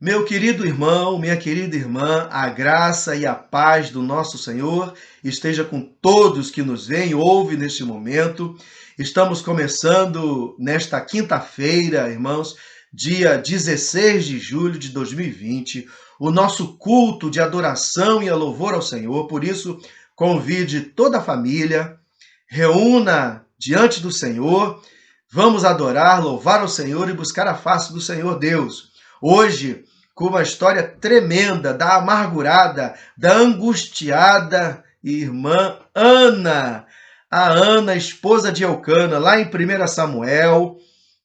Meu querido irmão, minha querida irmã, a graça e a paz do nosso Senhor esteja com todos que nos veem e ouvem neste momento. Estamos começando nesta quinta-feira, irmãos, dia 16 de julho de 2020, o nosso culto de adoração e louvor ao Senhor. Por isso, convide toda a família, reúna diante do Senhor, vamos adorar, louvar ao Senhor e buscar a face do Senhor Deus. Hoje, com uma história tremenda da amargurada, da angustiada irmã Ana. A Ana, esposa de Elcana, lá em 1 Samuel,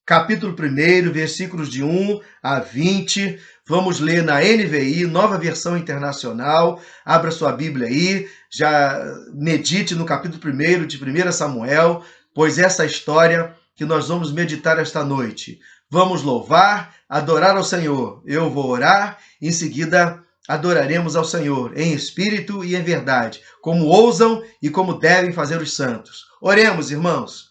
capítulo 1, versículos de 1 a 20. Vamos ler na NVI, Nova Versão Internacional. Abra sua Bíblia aí, já medite no capítulo 1 de 1 Samuel, pois essa é a história que nós vamos meditar esta noite. Vamos louvar, adorar ao Senhor. Eu vou orar, em seguida adoraremos ao Senhor em espírito e em verdade, como ousam e como devem fazer os santos. Oremos, irmãos.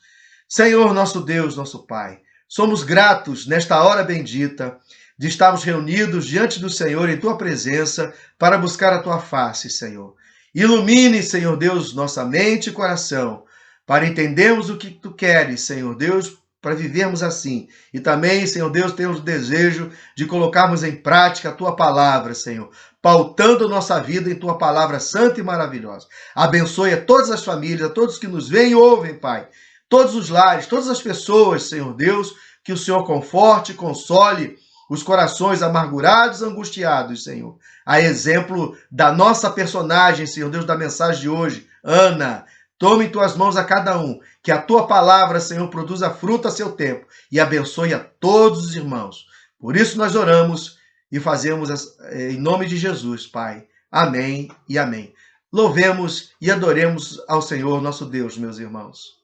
Senhor, nosso Deus, nosso Pai, somos gratos nesta hora bendita de estarmos reunidos diante do Senhor em Tua presença para buscar a Tua face, Senhor. Ilumine, Senhor Deus, nossa mente e coração para entendermos o que Tu queres, Senhor Deus, para vivermos assim. E também, Senhor Deus, temos o desejo de colocarmos em prática a Tua palavra, Senhor, pautando nossa vida em Tua palavra santa e maravilhosa. Abençoe a todas as famílias, a todos que nos veem e ouvem, Pai. Todos os lares, todas as pessoas, Senhor Deus, que o Senhor conforte, console os corações amargurados, angustiados, Senhor. A exemplo da nossa personagem, Senhor Deus, da mensagem de hoje, Ana. Tome em Tuas mãos a cada um, que a Tua palavra, Senhor, produza fruto a seu tempo e abençoe a todos os irmãos. Por isso nós oramos e fazemos em nome de Jesus, Pai. Amém e amém. Louvemos e adoremos ao Senhor, nosso Deus, meus irmãos.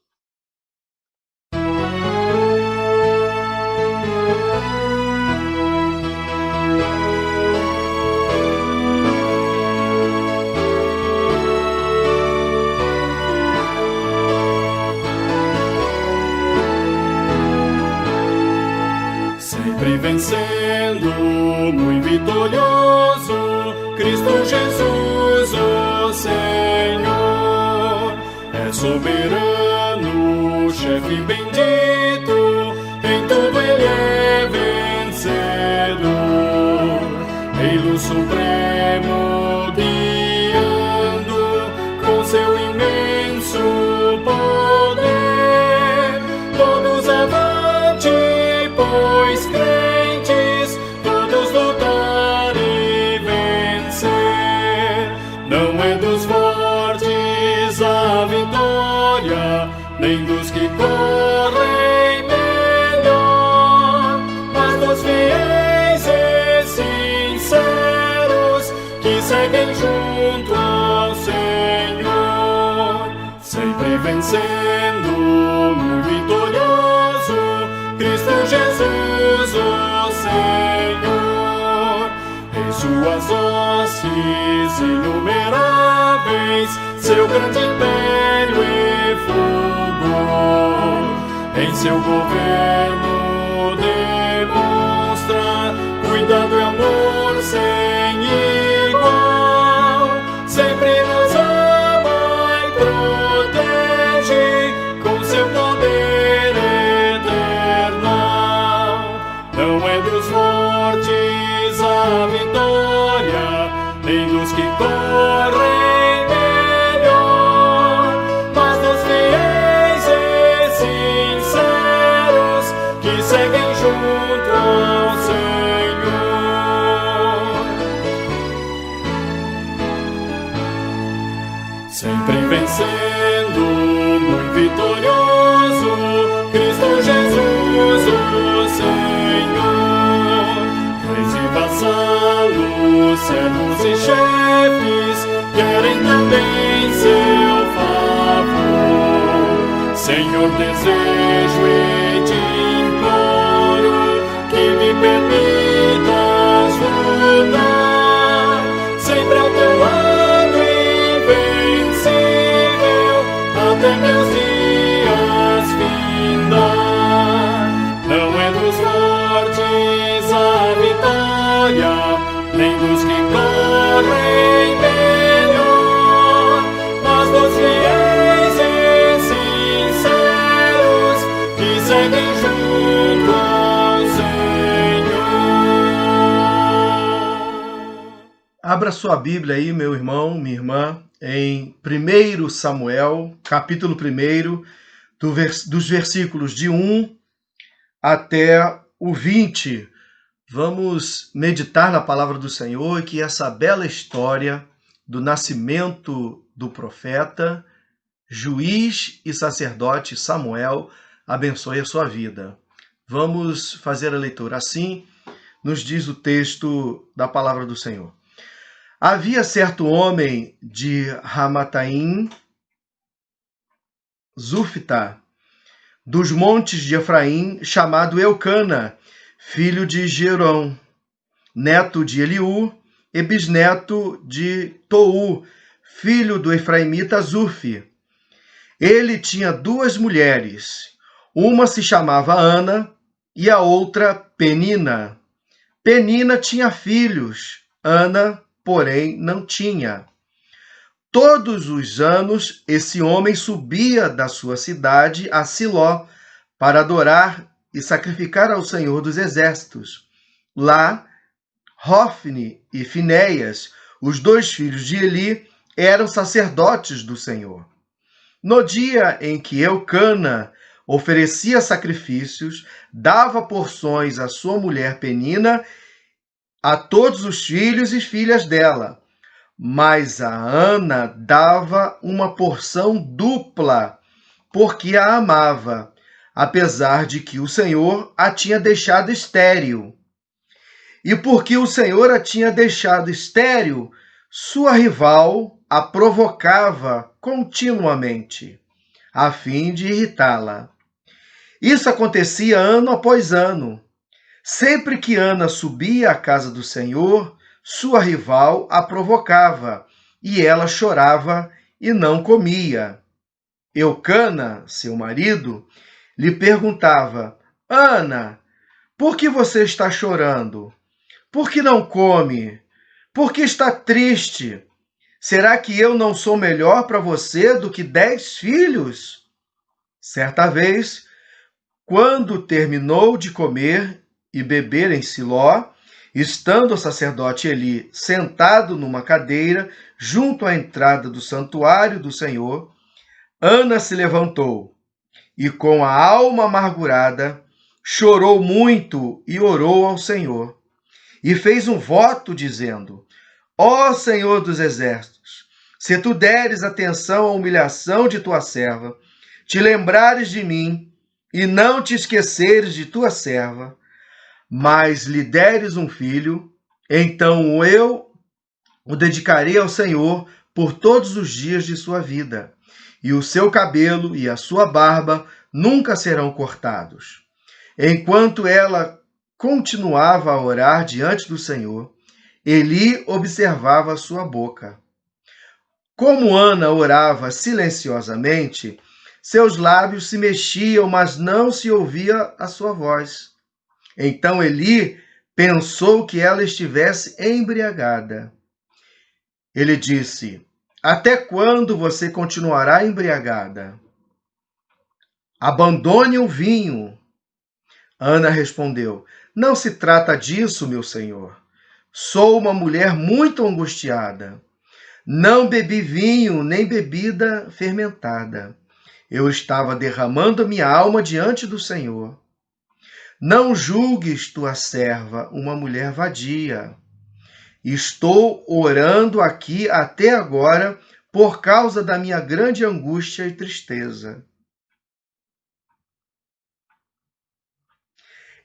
Sempre vencendo, muito vitorioso, Cristo Jesus, o Senhor, é soberano, chefe bendito, em tudo Ele é vencedor, Rei supremo guiando com seu imenso poder, todos avante, pois crentes, todos lutar e vencer. Não é dos fortes a vitória, nem dos que correm melhor, mas dos fiéis e sinceros que seguem junto ao Senhor. Sempre vencendo, muito vitorioso, Cristo Jesus, o Senhor, em suas hostes inumeráveis, seu grande império e fulgor, em seu governo demonstra cuidado e amor sem igual, sempre nos ama e protege com seu poder eternal. Não é dos fortes a vitória, nem dos que correm melhor, mas dos fiéis e sinceros que seguem junto ao Senhor. Sempre vencendo, muito vitorioso, Cristo Jesus, o Senhor. Reis e vassalos, servos e chefes querem também seu favor. Senhor, desejo e te imploro que me permitas lutar sempre ao teu lado invencível até meus dias findar. Não é dos fortes a vitória, Abra sua Bíblia aí, meu irmão, minha irmã, em 1 Samuel, capítulo 1, dos versículos de 1 até o 20. Vamos meditar na palavra do Senhor e que essa bela história do nascimento do profeta, juiz e sacerdote Samuel abençoe a sua vida. Vamos fazer a leitura. Assim nos diz o texto da palavra do Senhor. Havia certo homem de Ramataim, Zufta, dos montes de Efraim, chamado Eucana, filho de Gerão, neto de Eliú e bisneto de Tou, filho do efraimita Zuf. Ele tinha duas mulheres, uma se chamava Ana e a outra Penina. Penina tinha filhos, Ana, porém, não tinha. Todos os anos, esse homem subia da sua cidade a Siló para adorar e sacrificar ao Senhor dos Exércitos. Lá, Hofni e Finéias, os dois filhos de Eli, eram sacerdotes do Senhor. No dia em que Eucana oferecia sacrifícios, dava porções à sua mulher Penina, a todos os filhos e filhas dela. Mas a Ana dava uma porção dupla, porque a amava, apesar de que o Senhor a tinha deixado estéril. E porque o Senhor a tinha deixado estéril, sua rival a provocava continuamente, a fim de irritá-la. Isso acontecia ano após ano. Sempre que Ana subia à casa do Senhor, sua rival a provocava, e ela chorava e não comia. Eucana, seu marido, lhe perguntava: Ana, por que você está chorando? Por que não come? Por que está triste? Será que eu não sou melhor para você do que 10 filhos? Certa vez, quando terminou de comer e beber em Siló, estando o sacerdote Eli sentado numa cadeira junto à entrada do santuário do Senhor, Ana se levantou e, com a alma amargurada, chorou muito e orou ao Senhor. E fez um voto dizendo: Ó Senhor dos Exércitos, se tu deres atenção à humilhação de tua serva, te lembrares de mim e não te esqueceres de tua serva, mas lhe deres um filho, então eu o dedicarei ao Senhor por todos os dias de sua vida, e o seu cabelo e a sua barba nunca serão cortados. Enquanto ela continuava a orar diante do Senhor, Eli observava a sua boca. Como Ana orava silenciosamente, seus lábios se mexiam, mas não se ouvia a sua voz. Então Eli pensou que ela estivesse embriagada. Ele disse: Até quando você continuará embriagada? Abandone o vinho. Ana respondeu: Não se trata disso, meu senhor. Sou uma mulher muito angustiada. Não bebi vinho nem bebida fermentada. Eu estava derramando minha alma diante do Senhor. Não julgues tua serva uma mulher vadia. Estou orando aqui até agora por causa da minha grande angústia e tristeza.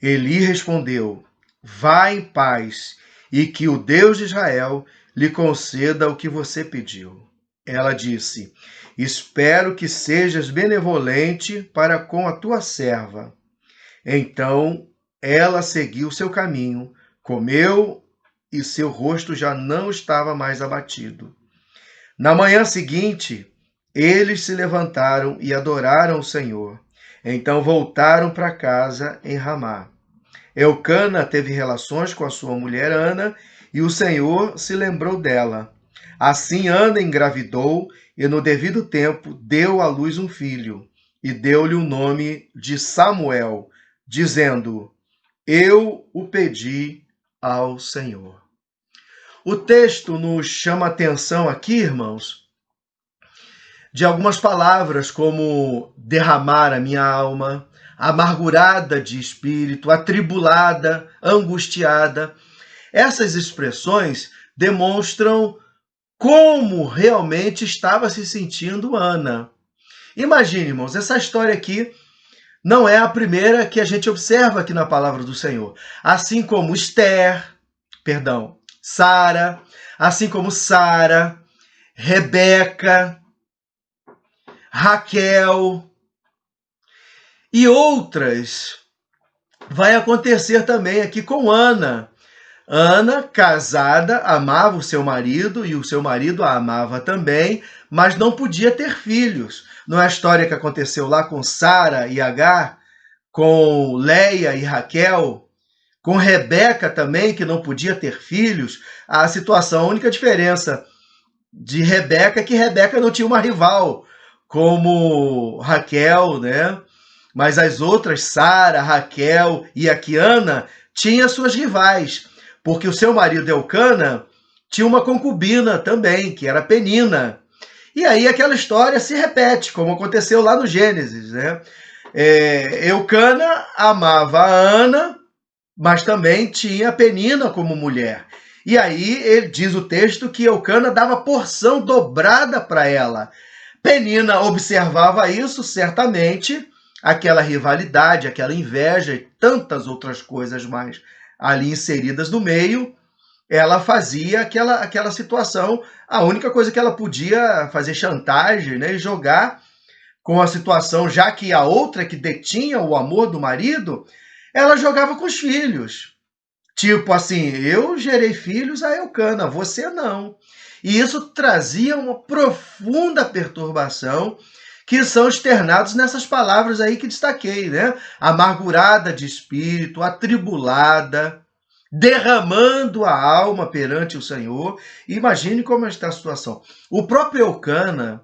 Eli respondeu: Vá em paz, e que o Deus de Israel lhe conceda o que você pediu. Ela disse: Espero que sejas benevolente para com a tua serva. Então ela seguiu seu caminho, comeu e seu rosto já não estava mais abatido. Na manhã seguinte, eles se levantaram e adoraram o Senhor. Então voltaram para casa em Ramá. Eucana teve relações com a sua mulher Ana, e o Senhor se lembrou dela. Assim Ana engravidou e no devido tempo deu à luz um filho, e deu-lhe o nome de Samuel, dizendo: Eu o pedi ao Senhor. O texto nos chama a atenção aqui, irmãos, de algumas palavras como derramar a minha alma, amargurada de espírito, atribulada, angustiada. Essas expressões demonstram como realmente estava se sentindo Ana. Imagine, irmãos, essa história aqui não é a primeira que a gente observa aqui na palavra do Senhor. Assim como Sara, assim como Sara, Rebeca, Raquel e outras, vai acontecer também aqui com Ana. Ana, casada, amava o seu marido e o seu marido a amava também, mas não podia ter filhos. Não é a história que aconteceu lá com Sara e Agar, com Leia e Raquel, com Rebeca também, que não podia ter filhos? A situação, a única diferença de Rebeca é que Rebeca não tinha uma rival, como Raquel, né? Mas as outras, Sara, Raquel e aqui Ana, tinham suas rivais, porque o seu marido Elcana tinha uma concubina também, que era Penina. E aí aquela história se repete, como aconteceu lá no Gênesis, né? Elcana amava a Ana, mas também tinha Penina como mulher. E aí ele diz o texto que Elcana dava porção dobrada para ela. Penina observava isso, certamente, aquela rivalidade, aquela inveja e tantas outras coisas mais ali inseridas no meio. Ela fazia aquela situação, a única coisa que ela podia fazer chantagem, né, e jogar com a situação, já que a outra que detinha o amor do marido, ela jogava com os filhos. Tipo assim, eu gerei filhos a Elcana, você não. E isso trazia uma profunda perturbação, que são externados nessas palavras aí que destaquei, né? Amargurada de espírito, atribulada, derramando a alma perante o Senhor. Imagine como está a situação. O próprio Elcana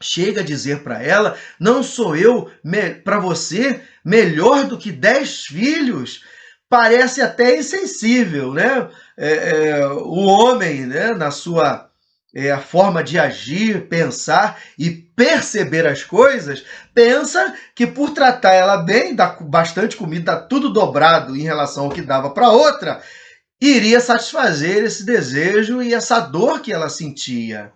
chega a dizer para ela, não sou eu para você melhor do que 10 filhos? Parece até insensível, né? O homem, né, na sua forma de agir, pensar e perceber as coisas, pensa que por tratar ela bem, dar bastante comida, dar tudo dobrado em relação ao que dava para outra, iria satisfazer esse desejo e essa dor que ela sentia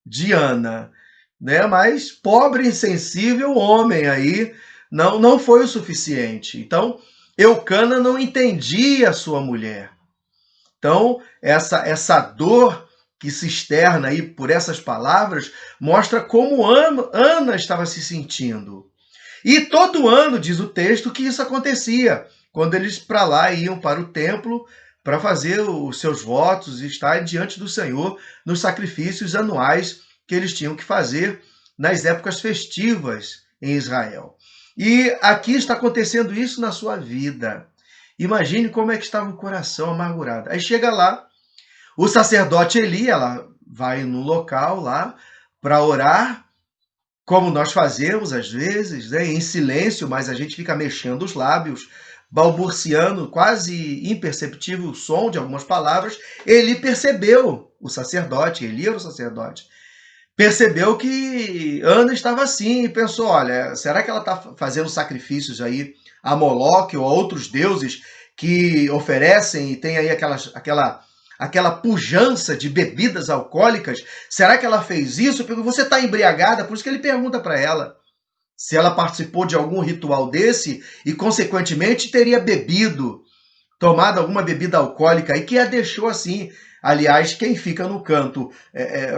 de Ana, né? Mas pobre, insensível homem aí, não foi o suficiente. Então, Elcana não entendia a sua mulher. Então, essa dor que se externa aí por essas palavras mostra como Ana estava se sentindo. E todo ano, diz o texto, que isso acontecia, quando eles para lá iam para o templo para fazer os seus votos e estar diante do Senhor nos sacrifícios anuais que eles tinham que fazer nas épocas festivas em Israel. E aqui está acontecendo isso na sua vida. Imagine como é que estava o coração amargurado. Aí chega lá, o sacerdote Eli, ela vai no local lá para orar, como nós fazemos às vezes, né, em silêncio, mas a gente fica mexendo os lábios, balbuciando, quase imperceptível o som de algumas palavras. Eli percebeu, o sacerdote, Eli era o sacerdote, percebeu que Ana estava assim e pensou, olha, será que ela está fazendo sacrifícios aí a Moloque ou a outros deuses que oferecem e tem aí aquela pujança de bebidas alcoólicas? Será que ela fez isso? Porque você está embriagada, por isso que ele pergunta para ela se ela participou de algum ritual desse e, consequentemente, teria bebido, tomado alguma bebida alcoólica e que a deixou assim. Aliás, quem fica no canto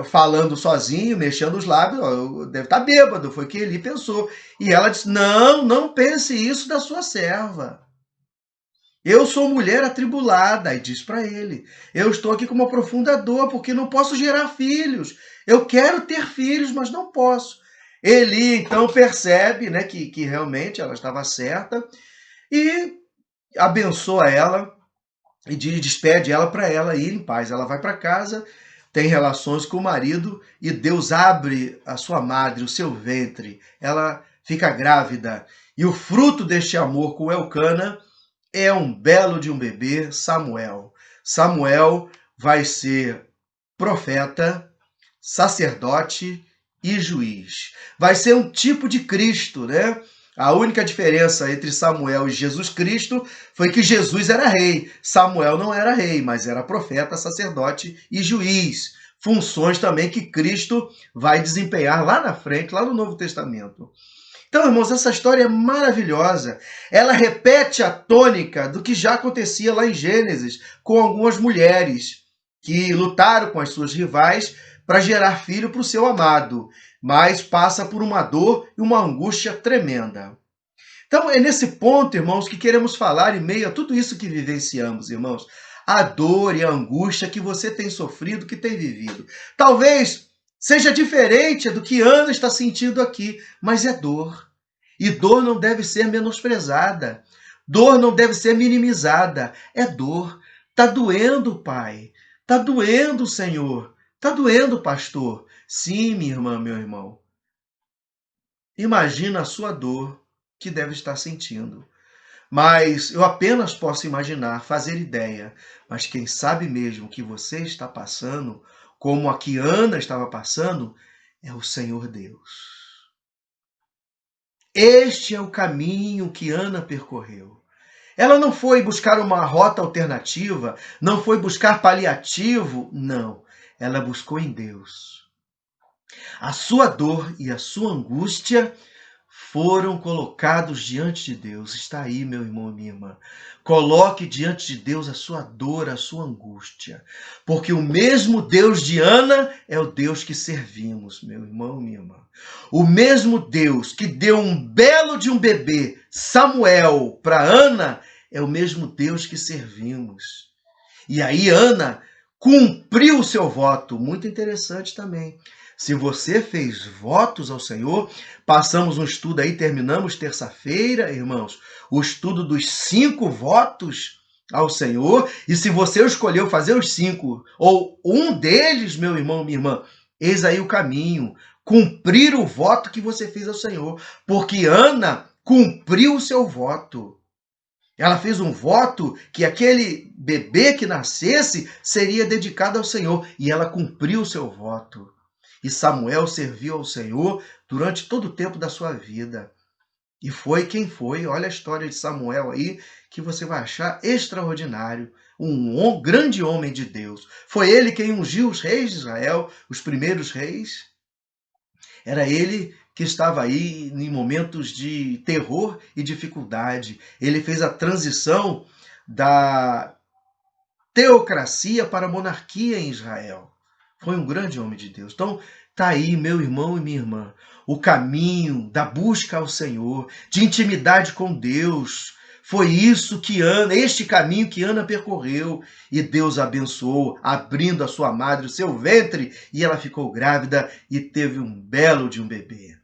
falando sozinho, mexendo os lábios, deve estar bêbado, foi o que Eli pensou. E ela disse, não pense isso da sua serva. Eu sou mulher atribulada. E diz para ele, eu estou aqui com uma profunda dor, porque não posso gerar filhos. Eu quero ter filhos, mas não posso. Eli, então, percebe, né, que realmente ela estava certa e abençoa ela, e despede ela para ela ir em paz. Ela vai para casa, tem relações com o marido e Deus abre a sua madre, o seu ventre. Ela fica grávida. E o fruto deste amor com Elcana é um belo de um bebê, Samuel. Samuel, vai ser profeta, sacerdote e juiz. Vai ser um tipo de Cristo, né? A única diferença entre Samuel e Jesus Cristo foi que Jesus era rei. Samuel não era rei, mas era profeta, sacerdote e juiz. Funções também que Cristo vai desempenhar lá na frente, lá no Novo Testamento. Então, irmãos, essa história é maravilhosa. Ela repete a tônica do que já acontecia lá em Gênesis, com algumas mulheres que lutaram com as suas rivais para gerar filho para o seu amado, mas passa por uma dor e uma angústia tremenda. Então, é nesse ponto, irmãos, que queremos falar em meio a tudo isso que vivenciamos, irmãos. A dor e a angústia que você tem sofrido, que tem vivido. Talvez seja diferente do que Ana está sentindo aqui, mas é dor. E dor não deve ser menosprezada. Dor não deve ser minimizada. É dor. Está doendo, Pai. Está doendo, Senhor. Está doendo, pastor. Sim, minha irmã, meu irmão. Imagina a sua dor que deve estar sentindo. Mas eu apenas posso imaginar, fazer ideia. Mas quem sabe mesmo que você está passando, como a que Ana estava passando, é o Senhor Deus. Este é o caminho que Ana percorreu. Ela não foi buscar uma rota alternativa, não foi buscar paliativo, não. Ela buscou em Deus. A sua dor e a sua angústia foram colocados diante de Deus. Está aí, meu irmão e minha irmã. Coloque diante de Deus a sua dor, a sua angústia. Porque o mesmo Deus de Ana é o Deus que servimos, meu irmão e minha irmã. O mesmo Deus que deu um belo de um bebê, Samuel, para Ana, é o mesmo Deus que servimos. E aí Ana cumpriu o seu voto. Muito interessante também. Se você fez votos ao Senhor, passamos um estudo aí, terminamos terça-feira, irmãos, o estudo dos 5 votos ao Senhor. E se você escolheu fazer os 5, ou um deles, meu irmão, minha irmã, eis aí o caminho. Cumprir o voto que você fez ao Senhor. Porque Ana cumpriu o seu voto. Ela fez um voto que aquele bebê que nascesse seria dedicado ao Senhor. E ela cumpriu o seu voto. E Samuel serviu ao Senhor durante todo o tempo da sua vida. E foi quem foi. Olha a história de Samuel aí, que você vai achar extraordinário. Um grande homem de Deus. Foi ele quem ungiu os reis de Israel, os primeiros reis. Era ele que estava aí em momentos de terror e dificuldade. Ele fez a transição da teocracia para a monarquia em Israel. Foi um grande homem de Deus. Então, está aí, meu irmão e minha irmã, o caminho da busca ao Senhor, de intimidade com Deus. Foi isso que este caminho que Ana percorreu. E Deus abençoou, abrindo a sua madre, o seu ventre, e ela ficou grávida e teve um belo de um bebê.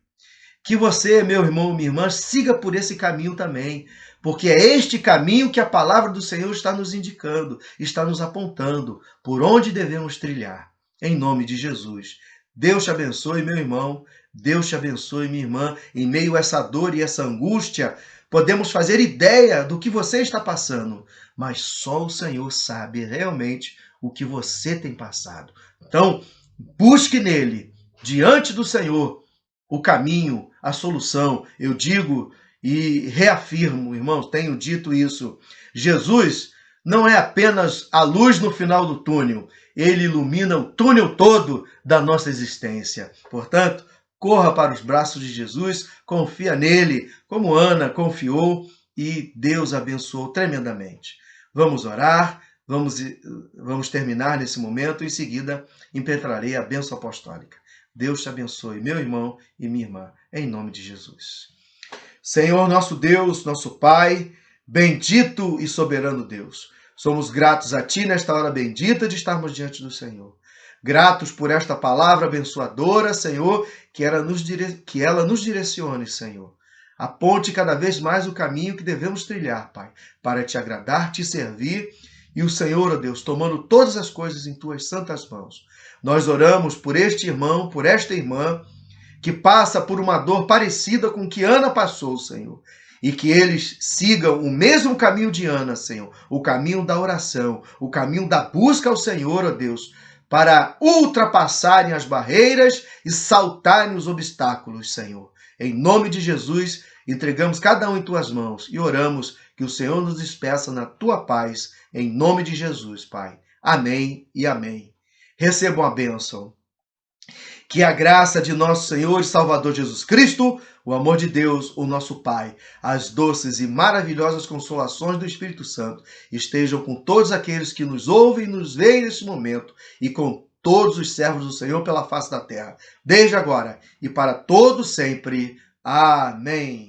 Que você, meu irmão e minha irmã, siga por esse caminho também. Porque é este caminho que a palavra do Senhor está nos indicando, está nos apontando por onde devemos trilhar. Em nome de Jesus. Deus te abençoe, meu irmão. Deus te abençoe, minha irmã. Em meio a essa dor e essa angústia, podemos fazer ideia do que você está passando, mas só o Senhor sabe realmente o que você tem passado. Então, busque nele, diante do Senhor, o caminho, a solução. Eu digo e reafirmo, irmãos, tenho dito isso. Jesus não é apenas a luz no final do túnel. Ele ilumina o túnel todo da nossa existência. Portanto, corra para os braços de Jesus, confia nele, como Ana confiou, e Deus abençoou tremendamente. Vamos orar, vamos terminar nesse momento, em seguida impetrarei a bênção apostólica. Deus te abençoe, meu irmão e minha irmã, em nome de Jesus. Senhor, nosso Deus, nosso Pai, bendito e soberano Deus, somos gratos a Ti nesta hora bendita de estarmos diante do Senhor. Gratos por esta palavra abençoadora, Senhor, que ela nos direcione, Senhor. Aponte cada vez mais o caminho que devemos trilhar, Pai, para Te agradar, Te servir. E o Senhor, ó Deus, tomando todas as coisas em Tuas santas mãos. Nós oramos por este irmão, por esta irmã, que passa por uma dor parecida com que Ana passou, Senhor. e que eles sigam o mesmo caminho de Ana, Senhor, o caminho da oração, o caminho da busca ao Senhor, ó Deus, para ultrapassarem as barreiras e saltarem os obstáculos, Senhor. Em nome de Jesus, entregamos cada um em tuas mãos e oramos que o Senhor nos despeça na tua paz, em nome de Jesus, Pai. Amém e amém. Recebam a bênção. Que a graça de nosso Senhor e Salvador Jesus Cristo, o amor de Deus, o nosso Pai, as doces e maravilhosas consolações do Espírito Santo estejam com todos aqueles que nos ouvem e nos veem neste momento e com todos os servos do Senhor pela face da terra, desde agora e para todo sempre. Amém.